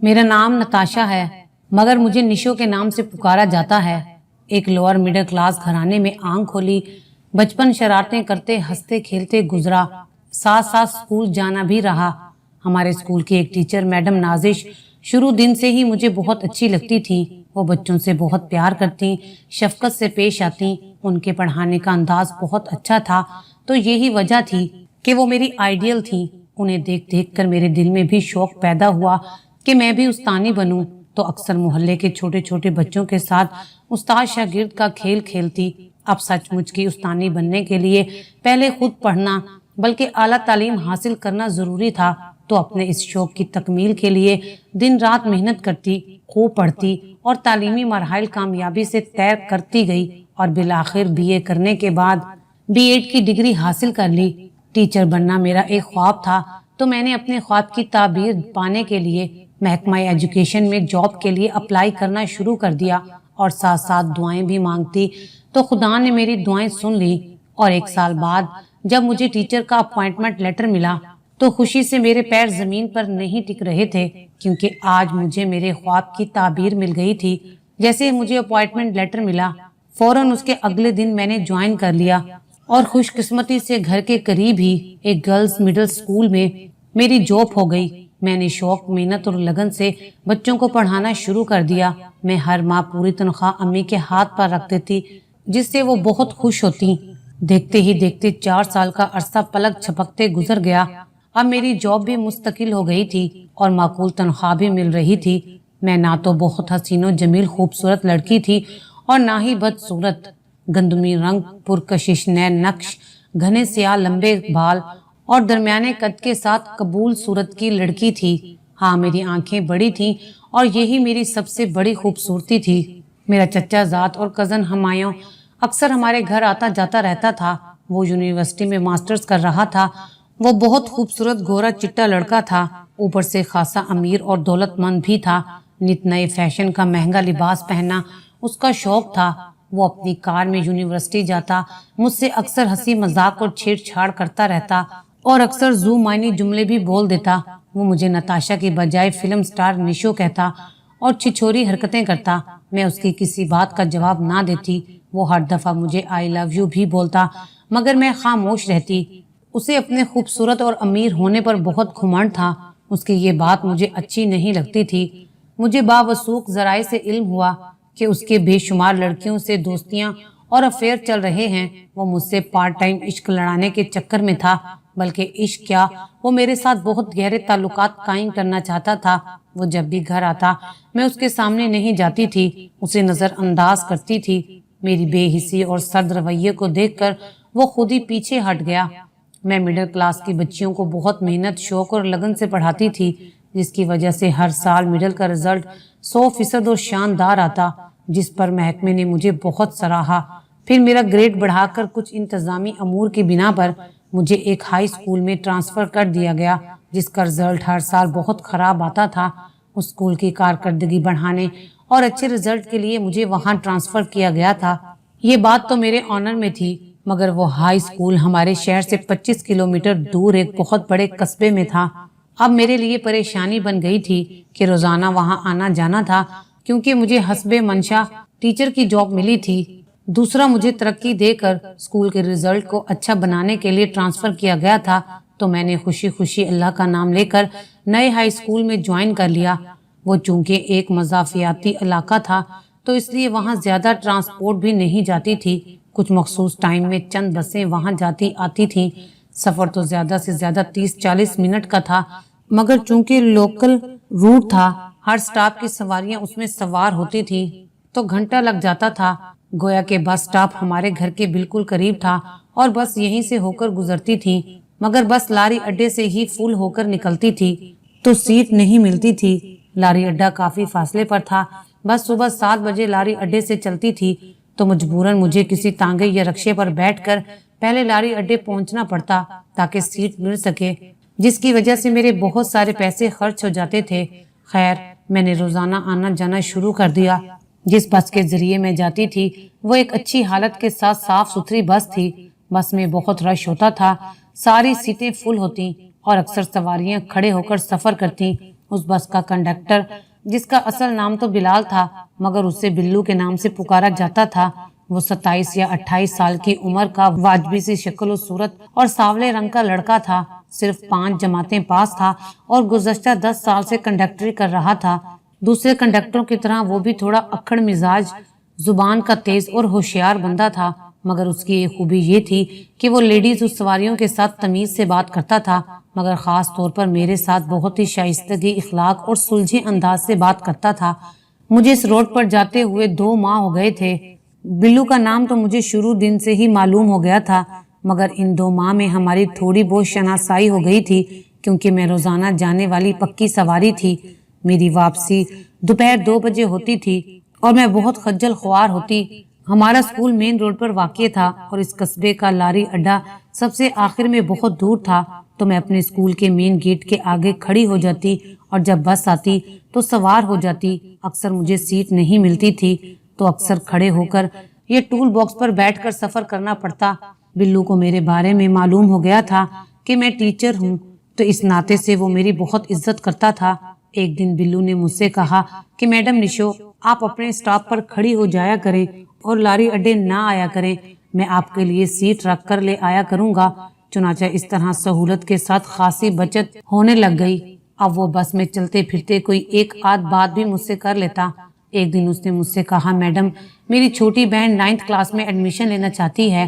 میرا نام نتاشا ہے مگر مجھے نشو کے نام سے پکارا جاتا ہے۔ ایک لوور مڈل کلاس گھرانے میں آنکھ کھولی، بچپن شرارتیں کرتے ہنستے کھیلتے گزرا، ساتھ ساتھ اسکول جانا بھی رہا۔ ہمارے اسکول کی ایک ٹیچر میڈم نازش شروع دن سے ہی مجھے بہت اچھی لگتی تھی۔ وہ بچوں سے بہت پیار کرتی، شفقت سے پیش آتی، ان کے پڑھانے کا انداز بہت اچھا تھا، تو یہی وجہ تھی کہ وہ میری آئیڈیل تھی۔ انہیں دیکھ دیکھ کر میرے دل میں بھی شوق پیدا ہوا کہ میں بھی استانی بنوں، تو اکثر محلے کے چھوٹے چھوٹے بچوں کے ساتھ استاد شاگرد کا کھیل کھیلتی۔ اب سچ مچ کی استانی بننے کے لیے پہلے خود پڑھنا بلکہ اعلیٰ تعلیم حاصل کرنا ضروری تھا، تو اپنے اس شوق کی تکمیل کے لیے دن رات محنت کرتی، خوب پڑھتی اور تعلیمی مراحل کامیابی سے طے کرتی گئی، اور بالآخر BA کرنے کے بعد B.Ed کی ڈگری حاصل کر لی۔ ٹیچر بننا میرا ایک خواب تھا، تو میں نے اپنے خواب کی تعبیر پانے کے لیے محکمہ ایجوکیشن میں جاب کے لیے اپلائی کرنا شروع کر دیا، اور ساتھ ساتھ دعائیں بھی مانگتی، تو خدا نے میری دعائیں سن لی۔ اور 1 سال بعد جب مجھے ٹیچر کا اپوائنٹمنٹ لیٹر ملا تو خوشی سے میرے پیر زمین پر نہیں ٹک رہے تھے، کیونکہ آج مجھے میرے خواب کی تعبیر مل گئی تھی۔ جیسے مجھے اپوائنٹمنٹ لیٹر ملا، فوراً اس کے اگلے دن میں نے جوائن کر لیا، اور خوش قسمتی سے گھر کے قریب ہی ایک گرلز مڈل اسکول میں میری جاب ہو گئی۔ میں نے شوق، محنت اور لگن سے بچوں کو پڑھانا شروع کر دیا۔ میں ہر ماہ پوری تنخواہ امی کے ہاتھ پر رکھ دیتی، جس سے وہ بہت خوش ہوتی۔ دیکھتے ہی دیکھتے 4 سال کا عرصہ پلک جھپکتے گزر گیا۔ اب میری جاب بھی مستقل ہو گئی تھی اور معقول تنخواہ بھی مل رہی تھی۔ میں نہ تو بہت حسین و جمیل خوبصورت لڑکی تھی اور نہ ہی بدصورت۔ گندمی رنگ، پرکشش نین نقش، گھنے سیاہ لمبے بال اور درمیانے قد کے ساتھ قبول صورت کی لڑکی تھی۔ ہاں، میری آنکھیں بڑی تھیں اور یہی میری سب سے بڑی خوبصورتی تھی۔ میرا چچا زاد اور کزن ہمایوں اکثر ہمارے گھر آتا جاتا رہتا تھا۔ وہ یونیورسٹی میں ماسٹرز کر رہا تھا۔ وہ بہت خوبصورت گورا چٹا لڑکا تھا، اوپر سے خاصا امیر اور دولت مند بھی تھا۔ نت نئے فیشن کا مہنگا لباس پہننا اس کا شوق تھا۔ وہ اپنی کار میں یونیورسٹی جاتا، مجھ سے اکثر ہنسی مذاق اور چھیڑ چھاڑ کرتا رہتا، اور اکثر ذو معنی جملے بھی بول دیتا۔ وہ مجھے نتاشا کی بجائے فلم سٹار نشو کہتا اور چھچوری حرکتیں کرتا۔ میں اس کی کسی بات کا جواب نہ دیتی۔ وہ ہر دفعہ مجھے I love you بھی بولتا، مگر میں خاموش رہتی۔ اسے اپنے خوبصورت اور امیر ہونے پر بہت گھمنڈ تھا۔ اس کی یہ بات مجھے اچھی نہیں لگتی تھی۔ مجھے باوثوق ذرائع سے علم ہوا کہ اس کے بے شمار لڑکیوں سے دوستیاں اور افیئر چل رہے ہیں۔ وہ مجھ سے پارٹ ٹائم عشق لڑانے کے چکر میں تھا، بلکہ عشق کیا، وہ میرے ساتھ بہت گہرے تعلقات قائم کرنا چاہتا تھا۔ وہ جب بھی گھر آتا میں اس کے سامنے نہیں جاتی تھی، اسے نظر انداز کرتی تھی۔ میری بے حسی اور سرد رویے کو دیکھ کر وہ خود ہی پیچھے ہٹ گیا۔ میں مڈل کلاس کی بچیوں کو بہت محنت، شوق اور لگن سے پڑھاتی تھی، جس کی وجہ سے ہر سال مڈل کا رزلٹ 100% اور شاندار آتا، جس پر محکمے نے مجھے بہت سراہا۔ پھر میرا گریڈ بڑھا کر کچھ انتظامی امور کی بنا پر مجھے ایک ہائی اسکول میں ٹرانسفر کر دیا گیا، جس کا رزلٹ ہر سال بہت خراب آتا تھا۔ اس اسکول کی کارکردگی بڑھانے اور اچھے رزلٹ کے لیے مجھے وہاں ٹرانسفر کیا گیا تھا۔ یہ بات تو میرے آنر میں تھی، مگر وہ ہائی اسکول ہمارے شہر سے 25 کلومیٹر دور ایک بہت بڑے قصبے میں تھا۔ اب میرے لیے پریشانی بن گئی تھی کہ روزانہ وہاں آنا جانا تھا، کیونکہ مجھے حسب منشا ٹیچر کی جاب ملی تھی۔ دوسرا، مجھے ترقی دے کر اسکول کے رزلٹ کو اچھا بنانے کے لیے ٹرانسفر کیا گیا تھا، تو میں نے خوشی خوشی اللہ کا نام لے کر نئے ہائی اسکول میں جوائن کر لیا۔ وہ چونکہ ایک مضافیاتی علاقہ تھا، تو اس لیے وہاں زیادہ ٹرانسپورٹ بھی نہیں جاتی تھی۔ کچھ مخصوص ٹائم میں چند بسیں وہاں جاتی آتی تھیں۔ سفر تو زیادہ سے زیادہ 30-40 منٹ کا تھا، مگر چونکہ لوکل روٹ تھا، ہر سٹاپ کی سواریاں اس میں سوار ہوتی تھیں، تو گھنٹہ لگ جاتا تھا۔ گویا کہ بس سٹاپ ہمارے گھر کے بالکل قریب تھا اور بس یہیں سے ہو کر گزرتی تھی، مگر بس لاری اڈے سے ہی فل ہو کر نکلتی تھی، تو سیٹ نہیں ملتی تھی۔ لاری اڈا کافی فاصلے پر تھا۔ بس صبح 7 بجے لاری اڈے سے چلتی تھی، تو مجبوراً مجھے کسی تانگے یا رکشے پر بیٹھ کر پہلے لاری اڈے پہنچنا پڑتا تاکہ سیٹ مل سکے، جس کی وجہ سے میرے بہت سارے پیسے خرچ ہو جاتے تھے۔ خیر، میں نے روزانہ آنا جانا شروع کر دیا۔ جس بس کے ذریعے میں جاتی تھی وہ ایک اچھی حالت کے ساتھ صاف ستھری بس تھی۔ بس میں بہت رش ہوتا تھا، ساری سیٹیں فل ہوتی اور اکثر سواریاں کھڑے ہو کر سفر کرتی۔ اس بس کا کنڈکٹر، جس کا اصل نام تو بلال تھا مگر اسے بلو کے نام سے پکارا جاتا تھا، وہ 27 یا 28 سال کی عمر کا واجبی سی شکل و صورت اور سانولے رنگ کا لڑکا تھا، صرف 5 جماعتیں پاس تھا اور گزشتہ 10 سال سے کنڈکٹری کر رہا تھا۔ دوسرے کنڈکٹروں کی طرح وہ بھی تھوڑا اکڑ مزاج، زبان کا تیز اور ہوشیار بندہ تھا، مگر اس کی ایک خوبی یہ تھی کہ وہ لیڈیز اور سواریوں کے ساتھ تمیز سے بات کرتا تھا، مگر خاص طور پر میرے ساتھ بہت ہی شائستگی اخلاق اور سلجھے انداز سے بات کرتا تھا۔ مجھے اس روڈ پر جاتے ہوئے 2 ماہ ہو گئے تھے۔ بلو کا نام تو مجھے شروع دن سے ہی معلوم ہو گیا تھا، مگر ان 2 ماہ میں ہماری تھوڑی بہت شناسائی ہو گئی تھی، کیونکہ میں روزانہ جانے والی پکی سواری تھی۔ میری واپسی دوپہر 2 بجے ہوتی تھی اور میں بہت خجل خوار ہوتی۔ ہمارا اسکول مین روڈ پر واقع تھا اور اس قصبے کا لاری اڈا سب سے آخر میں بہت دور تھا، تو میں اپنے اسکول کے مین گیٹ کے آگے کھڑی ہو جاتی اور جب بس آتی تو سوار ہو جاتی۔ اکثر مجھے سیٹ نہیں ملتی تھی تو اکثر کھڑے ہو کر یہ ٹول باکس پر بیٹھ کر سفر کرنا پڑتا۔ بلو کو میرے بارے میں معلوم ہو گیا تھا کہ میں ٹیچر ہوں، تو اس ناطے سے وہ میری بہت عزت کرتا تھا۔ ایک دن بلو نے مجھ سے کہا کہ میڈم نشو، آپ اپنے اسٹاپ پر کھڑی ہو جایا کریں اور لاری اڈے نہ آیا کریں، میں آپ کے لیے سیٹ رکھ کر لے آیا کروں گا۔ چنانچہ اس طرح سہولت کے ساتھ خاصی بچت ہونے لگ گئی۔ اب وہ بس میں چلتے پھرتے کوئی ایک آدھ بات بھی مجھ سے کر لیتا۔ ایک دن اس نے مجھ سے کہا، میڈم میری چھوٹی بہن 9th کلاس میں ایڈمیشن لینا چاہتی ہے،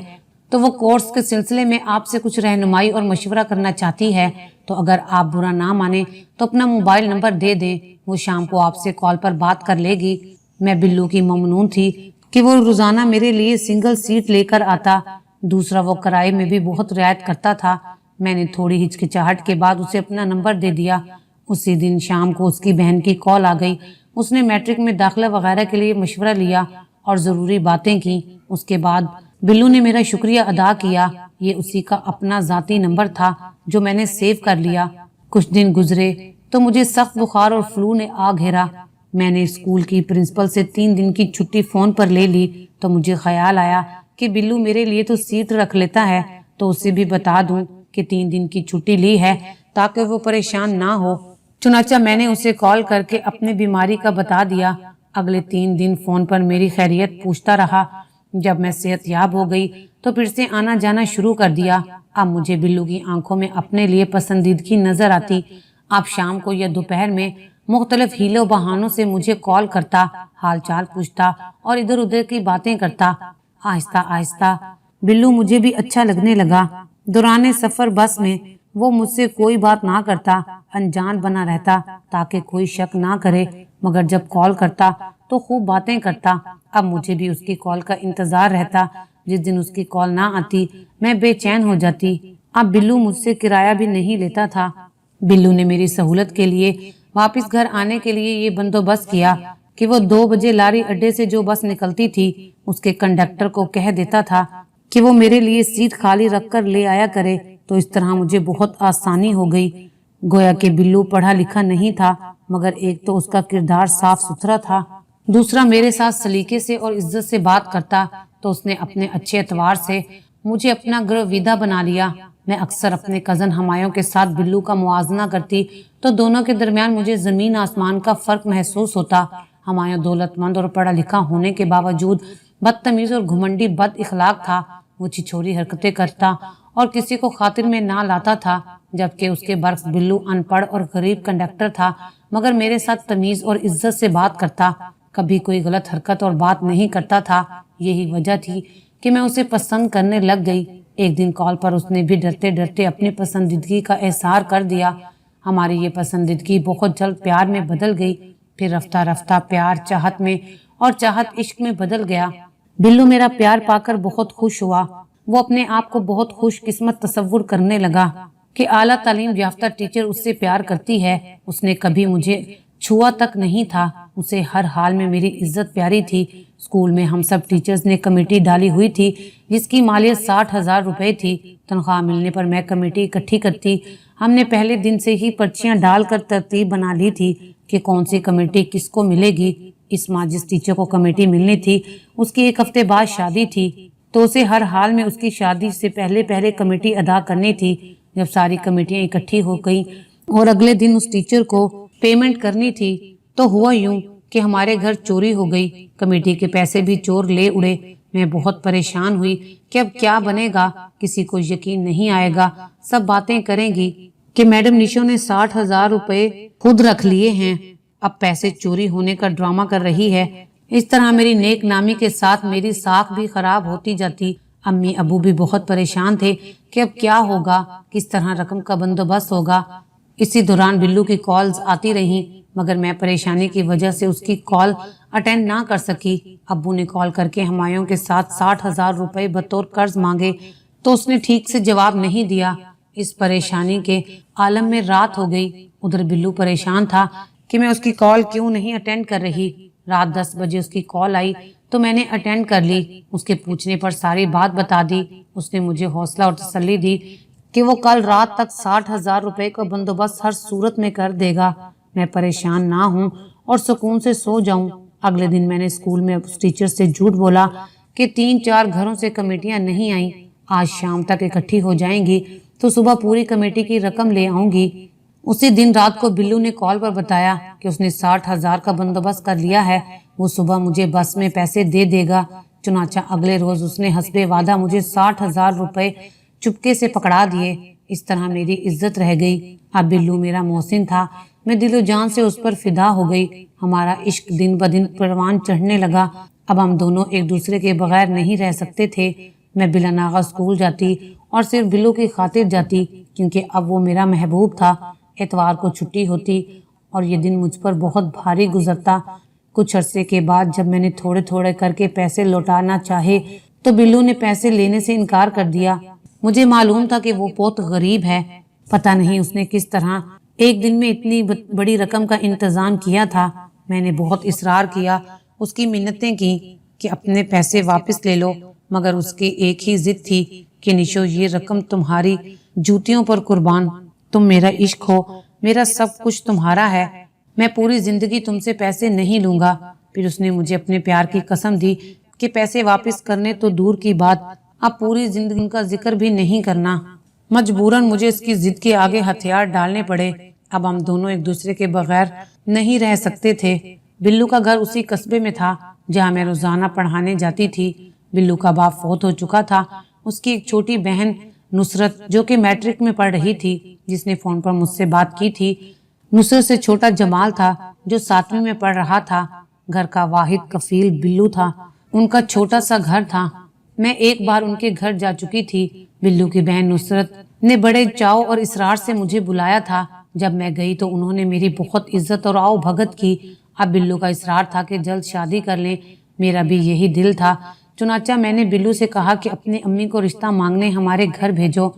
تو وہ کورس کے سلسلے میں آپ سے کچھ رہنمائی اور مشورہ کرنا چاہتی ہے، تو اگر آپ برا نہ مانیں تو اپنا موبائل نمبر دے دیں، وہ شام کو آپ سے کال پر بات کر لے گی۔ میں بلو کی ممنون تھی کہ وہ روزانہ میرے لیے سنگل سیٹ لے کر آتا، دوسرا وہ کرائے میں بھی بہت رعایت کرتا تھا۔ میں نے تھوڑی ہچکچاہٹ کے بعد اسے اپنا نمبر دے دیا۔ اسی دن شام کو اس کی بہن کی کال آ گئی۔ اس نے میٹرک میں داخلہ وغیرہ کے لیے مشورہ لیا اور ضروری باتیں کی۔ اس کے بعد بلو نے میرا شکریہ ادا کیا۔ یہ اسی کا اپنا ذاتی نمبر تھا جو میں نے سیو کر لیا۔ کچھ دن گزرے تو مجھے سخت بخار اور فلو نے آ گھیرا۔ میں نے اسکول کی پرنسپل سے 3 دن کی چھٹی فون پر لے لی، تو مجھے خیال آیا کہ بلو میرے لیے تو سیٹ رکھ لیتا ہے، تو اسے بھی بتا دوں کہ 3 دن کی چھٹی لی ہے تاکہ وہ پریشان نہ ہو۔ چنانچہ میں نے اسے کال کر کے اپنی بیماری کا بتا دیا۔ اگلے 3 دن فون پر میری خیریت پوچھتا رہا۔ جب میں صحت یاب ہو گئی تو پھر سے آنا جانا شروع کر دیا۔ اب مجھے بلو کی آنکھوں میں اپنے لیے پسندیدگی نظر آتی۔ اب شام کو یا دوپہر میں مختلف ہیلے و بہانوں سے مجھے کال کرتا، حال چال پوچھتا اور ادھر ادھر کی باتیں کرتا۔ آہستہ آہستہ بلو مجھے بھی اچھا لگنے لگا۔ دوران سفر بس میں وہ مجھ سے کوئی بات نہ کرتا، انجان بنا رہتا تاکہ کوئی شک نہ کرے، مگر جب کال کرتا تو خوب باتیں کرتا۔ اب مجھے بھی اس کی کال کا انتظار رہتا۔ جس دن اس کی کال نہ آتی میں بے چین ہو جاتی۔ اب بلو مجھ سے کرایہ بھی نہیں لیتا تھا۔ بلو نے میری سہولت کے لیے واپس گھر آنے کے لیے یہ بندوبست کیا کہ وہ 2 بجے لاری اڈے سے جو بس نکلتی تھی اس کے کنڈکٹر کو کہہ دیتا تھا کہ وہ میرے لیے سیٹ خالی رکھ کر لے آیا کرے، تو اس طرح مجھے بہت آسانی ہو گئی۔ گویا کہ بلو پڑھا لکھا نہیں تھا، مگر ایک تو اس کا کردار صاف ستھرا تھا، دوسرا میرے ساتھ سلیقے سے اور عزت سے بات کرتا، تو اس نے اپنے اچھے اعتبار سے مجھے اپنا گرویدہ بنا لیا۔ میں اکثر اپنے کزن ہمایوں کے ساتھ بلو کا موازنہ کرتی تو دونوں کے درمیان مجھے زمین آسمان کا فرق محسوس ہوتا۔ ہمایوں دولت مند اور پڑھا لکھا ہونے کے باوجود بدتمیز اور گھمنڈی بد اخلاق تھا۔ وہ چھچوری حرکتیں کرتا اور کسی کو خاطر میں نہ لاتا تھا، جبکہ اس کے برعکس بلو ان پڑھ اور غریب کنڈکٹر تھا، مگر میرے ساتھ تمیز اور عزت سے بات کرتا، کبھی کوئی غلط حرکت اور بات نہیں کرتا تھا۔ یہی وجہ تھی کہ میں اسے پسند کرنے لگ گئی۔ ایک دن کال پر اس نے بھی ڈرتے ڈرتے اپنی پسندیدگی کا اظہار کر دیا۔ ہماری یہ پسندیدگی بہت جلد پیار میں بدل گئی، پھر رفتہ رفتہ پیار چاہت میں اور چاہت عشق میں بدل گیا۔ بلو میرا پیار پا کر بہت خوش ہوا۔ وہ اپنے آپ کو بہت خوش قسمت تصور کرنے لگا کہ اعلیٰ تعلیم یافتہ ٹیچر اس سے پیار کرتی ہے۔ اس نے کبھی مجھے چھوا تک نہیں تھا۔ اسے ہر حال میں میری عزت پیاری تھی۔ اسکول میں ہم سب ٹیچرز نے کمیٹی ڈالی ہوئی تھی جس کی مالیت 60,000 روپے تھی۔ تنخواہ ملنے پر میں کمیٹی اکٹھی کرتی۔ ہم نے پہلے دن سے ہی پرچیاں ڈال کر ترتیب بنا لی تھی کہ کون سی کمیٹی کس کو ملے گی۔ اس ماہ جس ٹیچر کو کمیٹی ملنی تھی اس کی 1 ہفتے بعد شادی تھی، تو اسے ہر حال میں اس کی شادی سے پہلے کمیٹی ادا کرنی تھی۔ جب ساری کمیٹیاں اکٹھی ہو گئیں اور اگلے دن اس ٹیچر کو पेमेंट करनी थी तो हुआ यूं कि हमारे घर चोरी हो गई, कमेटी के पैसे भी चोर ले उड़े। मैं बहुत परेशान हुई कि अब क्या बनेगा, किसी को यकीन नहीं आएगा, सब बातें करेंगी कि मैडम निशो ने 60,000 रुपए खुद रख लिए हैं, अब पैसे चोरी होने का ड्रामा कर रही है। इस तरह मेरी नेक नामी के साथ मेरी साख भी खराब होती जाती। अम्मी अबू भी बहुत परेशान थे कि अब क्या होगा, किस तरह रकम का बंदोबस्त होगा। इसी दौरान बिल्लू की कॉल्स आती रहीं, मगर मैं परेशानी की वजह से उसकी कॉल अटेंड ना कर सकी। अब्बू ने कॉल करके हमायों के साथ 60,000 रुपए बतौर कर्ज मांगे तो उसने ठीक से जवाब नहीं दिया। इस परेशानी के आलम में रात हो गई। उधर बिल्लू परेशान था कि मैं उसकी कॉल क्यों नहीं अटेंड कर रही। रात 10 बजे उसकी कॉल आई तो मैंने अटेंड कर ली। उसके पूछने पर सारी बात बता दी। उसने मुझे हौसला और तसल्ली दी कि वो कल रात तक 60,000 रुपए का बंदोबस्त हर सूरत में कर देगा। मैं परेशान ना हूँ और सुकून से सो जाऊं। अगले दिन मैंने स्कूल में उस टीचर से झूठ बोला कि 3-4 घरों से कमेटियां नहीं आई, आज शाम तक इकट्ठी हो जाएंगी तो सुबह पूरी कमेटी की रकम ले आऊंगी। उसी दिन रात को बिल्लू ने कॉल पर बताया कि उसने 60,000 का बंदोबस्त कर लिया है, वो सुबह मुझे बस में पैसे दे देगा। चुनाचा अगले रोज उसने हस्बे वादा मुझे 60,000 रुपए चुपके से पकड़ा दिए। इस तरह मेरी इज्जत रह गई। अब बिल्लू मेरा मोहसिन था, मैं दिलो जान से उस पर फिदा हो गई। हमारा इश्क दिन ब दिन परवान चढ़ने लगा। अब हम दोनों एक दूसरे के बगैर नहीं रह सकते थे। मैं बिला नागा स्कूल जाती और सिर्फ बिल्लू की खातिर जाती, क्योंकि अब वो मेरा महबूब था। एतवार को छुट्टी होती और ये दिन मुझ पर बहुत भारी गुजरता। कुछ अरसे के बाद जब मैंने थोड़े थोड़े करके पैसे लौटाना चाहे तो बिल्लू ने पैसे लेने से इनकार कर दिया। मुझे मालूम था कि वो बहुत गरीब है। पता नहीं उसने किस तरह एक दिन में इतनी बड़ी रकम का इंतजाम किया था। मैंने बहुत इसरार किया, उसकी मिन्नतें की कि अपने पैसे वापस ले लो, मगर उसकी एक ही जिद थी कि निशो ये रकम तुम्हारी जूतियों पर कुर्बान, तुम मेरा इश्क हो, मेरा सब कुछ तुम्हारा है, मैं पूरी जिंदगी तुमसे पैसे नहीं लूंगा। फिर उसने मुझे अपने प्यार की कसम दी कि पैसे वापस करने तो दूर की बात, अब पूरी जिंदगी का जिक्र भी नहीं करना। मजबूरन मुझे इसकी जिद के आगे हथियार डालने पड़े। अब हम दोनों एक दूसरे के बगैर नहीं रह सकते थे। बिल्लू का घर उसी कस्बे में था जहाँ मैं रोजाना पढ़ाने जाती थी। बिल्लू का बाप फौत हो चुका था। उसकी एक छोटी बहन नुसरत, जो कि मैट्रिक में पढ़ रही थी, जिसने फोन पर मुझसे बात की थी। नुसरत से छोटा जमाल था जो 7वीं में पढ़ रहा था। घर का वाहिद कफील बिल्लू था। उनका छोटा सा घर था। मैं एक बार उनके घर जा चुकी थी। बिल्लू की बहन नुसरत ने बड़े चाव और इसरार से मुझे बुलाया था। जब मैं गई तो उन्होंने मेरी बहुत इज्जत और आओ भगत की। अब बिल्लू का इसरार था कि जल्द शादी कर लें। मेरा भी यही दिल था। चुनाचा मैंने बिल्लू से कहा कि अपनी अम्मी को रिश्ता मांगने हमारे घर भेजो।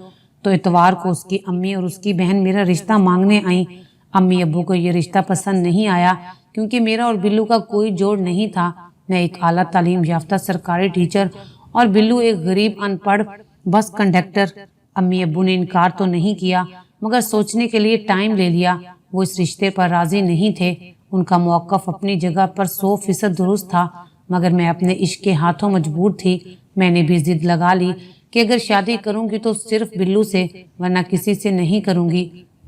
तो इतवार को उसकी अम्मी और उसकी बहन मेरा रिश्ता मांगने आई। अम्मी अब्बू को ये रिश्ता पसंद नहीं आया, क्योंकि मेरा और बिल्लू का कोई जोड़ नहीं था। मैं एक आला तालीम याफ्ता सरकारी टीचर और बिल्लू एक गरीब अनपढ़ बस कंडक्टर। अम्मी अब्बू ने इनकार तो नहीं किया, मगर सोचने के लिए टाइम ले लिया। वो इस रिश्ते पर राजी नहीं थे। उनका मौक़िफ़ अपनी जगह पर 100% दुरुस्त था, मगर मैं अपने इश्क के हाथों मजबूर थी। मैंने भी जिद लगा ली कि अगर शादी करूंगी तो सिर्फ बिल्लू से, वरना किसी से नहीं करूंगी।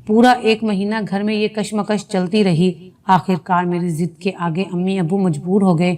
पूरा 1 महीना घर में ये कशमकश चलती रही। आखिरकार मेरी जिद के आगे अम्मी अबू मजबूर हो गए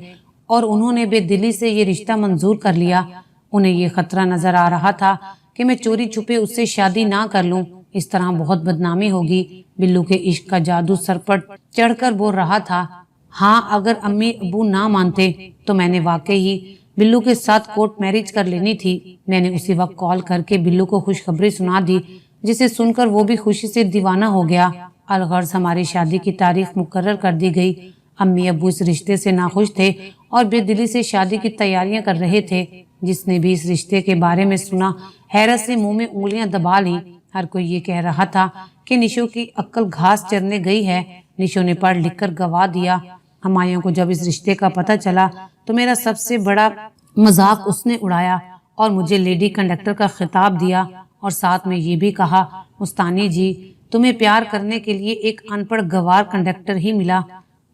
और उन्होंने बेदिली से ये रिश्ता मंजूर कर लिया। उन्हें ये खतरा नजर आ रहा था कि मैं चोरी छुपे उससे शादी ना कर लूं, इस तरह बहुत बदनामी होगी। बिल्लू के इश्क का जादू सर पर चढ़कर बोल रहा था। हाँ, अगर अम्मी अबू ना मानते तो मैंने वाकई ही बिल्लू के साथ कोर्ट मैरिज कर लेनी थी। मैंने उसी वक्त कॉल करके बिल्लू को खुशखबरी सुना दी, जिसे सुनकर वो भी खुशी से दीवाना हो गया। अलगर्ज हमारी शादी की तारीख मुकर्रर कर दी गई। अम्मी अबू इस रिश्ते से नाखुश थे और बेदिली से शादी की तैयारियां कर रहे थे। जिसने भी इस रिश्ते के बारे में सुना, हैरत से मुंह में उंगलियां दबा ली। हर कोई ये कह रहा था कि निशो की अक्ल घास चरने गई है। निशो ने पढ़ लिख कर गवा दिया। हमायों को जब इस रिश्ते का पता चला तो मेरा सबसे बड़ा मजाक उसने उड़ाया और मुझे लेडी कंडक्टर का खिताब दिया और साथ में ये भी कहा, उस्तानी जी, तुम्हें प्यार करने के लिए एक अनपढ़ गवार कंडक्टर ही मिला।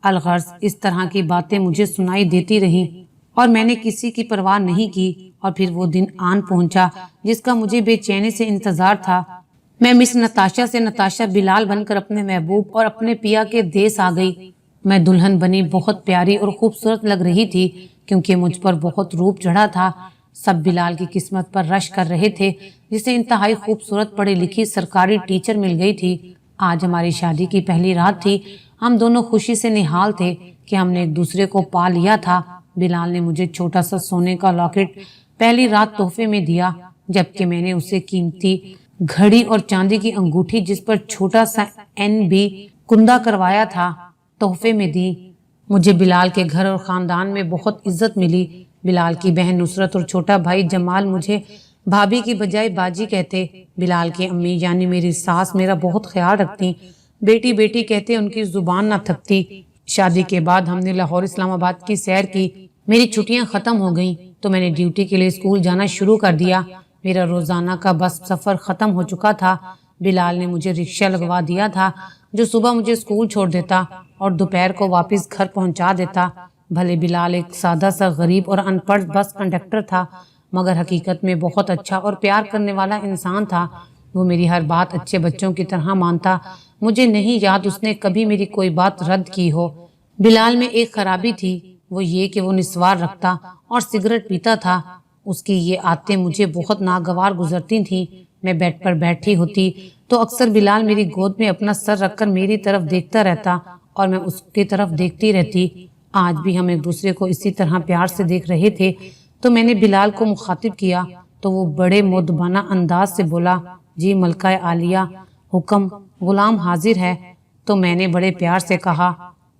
अलगर्ज इस तरह की बातें मुझे सुनाई देती रहीं और मैंने किसी की परवाह नहीं की। और फिर वो दिन आन पहुंचा जिसका मुझे बेचैनी से इंतजार था। मैं मिस नताशा से नताशा बिलाल बनकर अपने महबूब और अपने पिया के देश आ गई। मैं दुल्हन बनी बहुत प्यारी और खूबसूरत लग रही थी क्योंकि मुझ पर बहुत रूप चढ़ा था। सब बिलाल की किस्मत पर रश कर रहे थे, जिसे इंतहाई खूबसूरत पढ़ी लिखी सरकारी टीचर मिल गई थी। आज हमारी शादी की पहली रात थी। हम दोनों खुशी से निहाल थे कि हमने एक दूसरे को पा लिया था। बिलाल ने मुझे छोटा सा सोने का लॉकेट पहली रात तोहफे में दिया, जबकि मैंने उसे कीमती घड़ी और चांदी की अंगूठी जिस पर छोटा सा NB कुंदा करवाया था तोहफे में दी। मुझे बिलाल के घर और खानदान में बहुत इज्जत मिली। बिलाल की बहन नुसरत और छोटा भाई जमाल मुझे भाभी की बजाय बाजी कहते। बिलाल की अम्मी यानी मेरी सास मेरा बहुत ख्याल रखती। बेटी बेटी कहते उनकी जुबान ना थकती। शादी के बाद हमने लाहौर इस्लामाबाद की सैर की। मेरी छुट्टियां खत्म हो गईं तो मैंने ड्यूटी के लिए स्कूल जाना शुरू कर दिया। मेरा रोजाना का बस सफर खत्म हो चुका था। बिलाल ने मुझे रिक्शा लगवा दिया था जो सुबह मुझे स्कूल छोड़ देता और दोपहर को वापस घर पहुंचा देता। भले बिलाल एक सादा सा गरीब और अनपढ़ बस कंडक्टर था, मगर हकीकत में बहुत अच्छा और प्यार करने वाला इंसान था। वो मेरी हर बात अच्छे बच्चों की तरह मानता। मुझे नहीं याद उसने कभी मेरी कोई बात रद्द की हो। बिलाल में एक खराबी थी, वो ये कि वो निस्वार रखता और सिगरेट पीता था। उसकी ये आदतें मुझे बहुत नागवार गुजरती थीं। मैं बेड पर बैठी होती तो अक्सर बिलाल मेरी गोद में अपना सर रखकर मेरी तरफ देखता रहता और मैं उसकी तरफ देखती रहती। आज भी हम एक दूसरे को इसी तरह प्यार से देख रहे थे तो मैंने बिलाल को मुखातिब किया तो वो बड़े मुद्दबाना अंदाज से बोला, जी मलका आलिया, हुक्म, गुलाम हाजिर है। तो मैंने बड़े प्यार से कहा,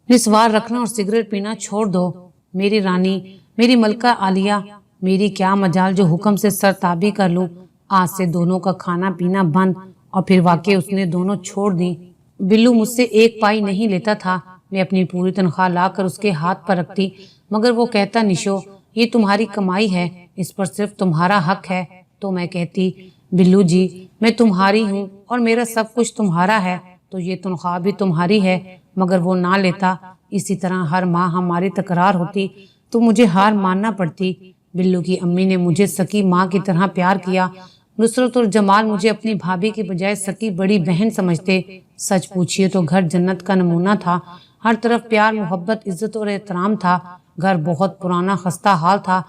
निस्वार रखना और सिगरेट पीना छोड़ दो मेरी रानी, मेरी मलका आलिया। मेरी क्या मजाल जो हुक्म से सरताबी कर लूं। आज से दोनों का खाना पीना बंद। और फिर वाकई उसने दोनों छोड़ दी। बिल्लू मुझसे एक पाई नहीं लेता था। मैं अपनी पूरी तनख्वाह लाकर उसके हाथ पर रखती, मगर वो कहता, निशो ये तुम्हारी कमाई है, इस पर सिर्फ तुम्हारा हक है। तो मैं कहती, बिल्लू जी मैं तुम्हारी हूँ और मेरा सब कुछ तुम्हारा है, तो ये तनख्वाह भी तुम्हारी है। मगर वो ना लेता। इसी तरह हर माह हमारी तकरार होती तो मुझे हार मानना पड़ती। बिल्लू की अम्मी ने मुझे सकी माँ की तरह प्यार किया। नुसरत और जमाल मुझे अपनी भाभी की बजाय सकी बड़ी बहन समझते। सच पूछिए तो घर जन्नत का नमूना था। हर तरफ प्यार, मोहब्बत, इज्जत और एहतराम था। घर बहुत पुराना खस्ता हाल था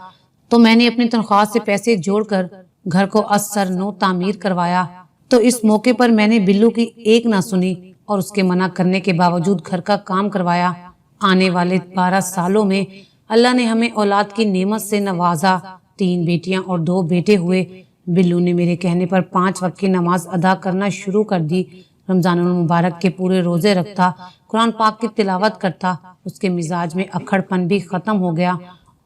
तो मैंने अपनी तनख्वाह से पैसे जोड़कर घर को असर नो तामीर करवाया। तो इस मौके पर मैंने बिल्लू की एक ना सुनी और उसके मना करने के बावजूद घर का काम करवाया। आने वाले 12 सालों में अल्लाह ने हमें औलाद की नेमत से नवाजा। 3 बेटियां और 2 बेटे हुए। बिल्लू ने मेरे कहने पर 5 वक्त की नमाज अदा करना शुरू कर दी। रमजानुल मुबारक के पूरे रोजे रखता, कुरान पाक की तिलावत करता। उसके मिजाज में अखड़पन भी खत्म हो गया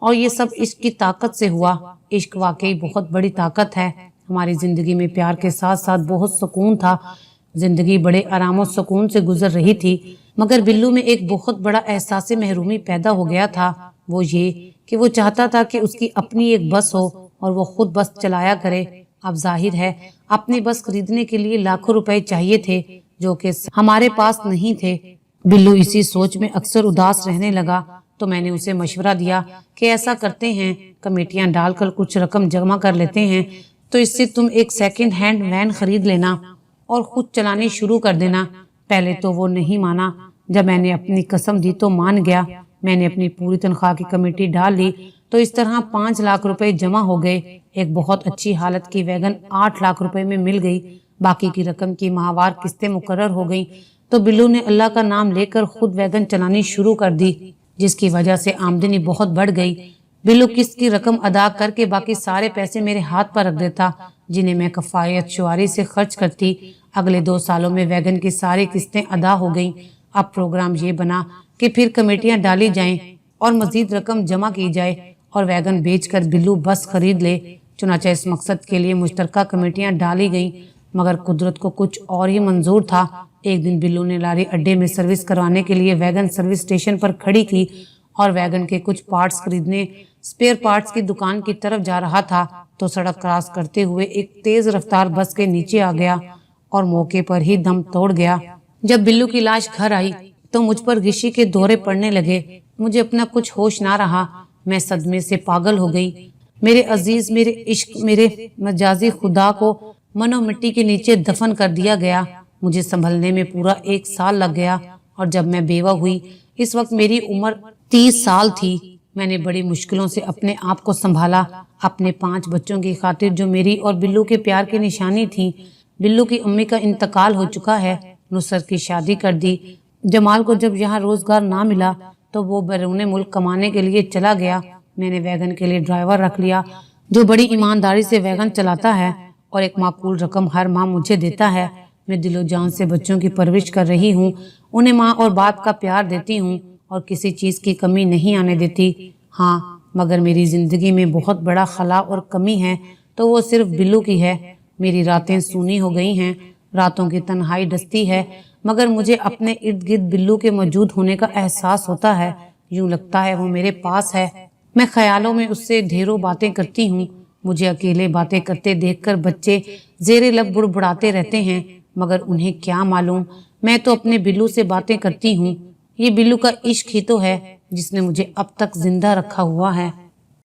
और ये सब इश्क की ताकत से हुआ। इश्क वाकई बहुत बड़ी ताकत है। हमारी जिंदगी में प्यार के साथ साथ बहुत सुकून था। जिंदगी बड़े आराम और सुकून से गुजर रही थी, मगर बिल्लू में एक बहुत बड़ा एहसास महरूमी पैदा हो गया था। वो ये कि वो चाहता था कि उसकी अपनी एक बस हो और वो खुद बस चलाया करे। अब जाहिर है अपनी बस खरीदने के लिए लाखों रुपए चाहिए थे, जो कि हमारे पास नहीं थे। बिल्लू इसी सोच में अक्सर उदास रहने लगा तो मैंने उसे मशवरा दिया कि ऐसा करते हैं, कमेटियां डालकर कुछ रकम जमा कर लेते हैं, तो इससे तुम एक सेकंड हैंड वैन खरीद लेना और खुद चलानी शुरू कर देना। पहले तो वो नहीं माना। जब मैंने अपनी कसम दी तो मान गया। मैंने अपनी पूरी तनख्वाह की कमेटी डाल ली तो इस तरह 5 लाख रुपए जमा हो गए। एक बहुत अच्छी हालत की वैगन 8 लाख रुपए में मिल गई। बाकी की रकम की माहवार किस्तें मुकर्रर हो गई तो बिल्लू ने अल्लाह का नाम लेकर खुद वैगन चलानी शुरू कर दी, जिसकी वजह से आमदनी बहुत बढ़ गई। बिल्लू किस्त की रकम अदा करके बाकी सारे पैसे मेरे हाथ पर रख देता, जिन्हें मैं कफायत शुआरी से खर्च करती। अगले 2 सालों में वैगन की सारी किस्तें अदा हो गईं। अब प्रोग्राम ये बना कि फिर कमेटियां डाली जाएं और मजीद रकम जमा की जाए और वैगन बेचकर बिल्लू बस खरीद ले। चुनांचे इस मकसद के लिए मुश्तरका कमेटियां डाली गईं, मगर कुदरत को कुछ और ही मंजूर था। एक दिन बिल्लू ने लारी अड्डे में सर्विस करवाने के लिए वैगन सर्विस स्टेशन पर खड़ी की और वैगन के कुछ पार्ट्स खरीदने स्पेयर पार्ट्स की दुकान की तरफ जा रहा था तो सड़क क्रॉस करते हुए एक तेज रफ्तार बस के नीचे आ गया और मौके पर ही दम तोड़ गया। जब बिल्लू की लाश घर आई तो मुझ पर गिशी के दौरे पड़ने लगे। मुझे अपना कुछ होश ना रहा। मैं सदमे से पागल हो गई। मेरे अजीज, मेरे इश्क, मेरे मजाजी खुदा को मनो मिट्टी के नीचे दफन कर दिया गया। मुझे संभलने में पूरा 1 साल लग गया और जब मैं बेवा हुई, इस वक्त मेरी उम्र 30 साल थी। मैंने बड़ी मुश्किलों से अपने आप को संभाला, अपने 5 बच्चों की खातिर जो मेरी और बिल्लू के प्यार की निशानी थी। बिल्लू की अम्मी का इंतकाल हो चुका है, नुसरत की शादी कर दी। जमाल को जब यहाँ रोजगार ना मिला तो वो बैरून मुल्क कमाने के लिए चला गया। मैंने वैगन के लिए ड्राइवर रख लिया जो बड़ी ईमानदारी से वैगन चलाता है और एक माकूल रकम हर माह मुझे देता है। मैं दिलो जान से बच्चों की परवरिश कर रही हूँ, उन्हें माँ और बाप का प्यार देती हूँ और किसी चीज़ की कमी नहीं आने देती। हाँ, मगर मेरी ज़िंदगी में बहुत बड़ा खला और कमी है तो वो सिर्फ बिल्लू की है। मेरी रातें सूनी हो गई हैं, रातों की तन्हाई डसती है, मगर मुझे अपने इर्द गिर्द बिल्लू के मौजूद होने का एहसास होता है। यूं लगता है वो मेरे पास है। मैं ख्यालों में उससे ढेरों बातें करती हूँ। मुझे अकेले बातें करते देखकर बच्चे जेरे लब बुड़बुड़ाते रहते हैं, मगर उन्हें क्या मालूम, मैं तो अपने बिल्लू से बातें करती हूँ। ये बिल्लू का इश्क ही तो है जिसने मुझे अब तक जिंदा रखा हुआ है।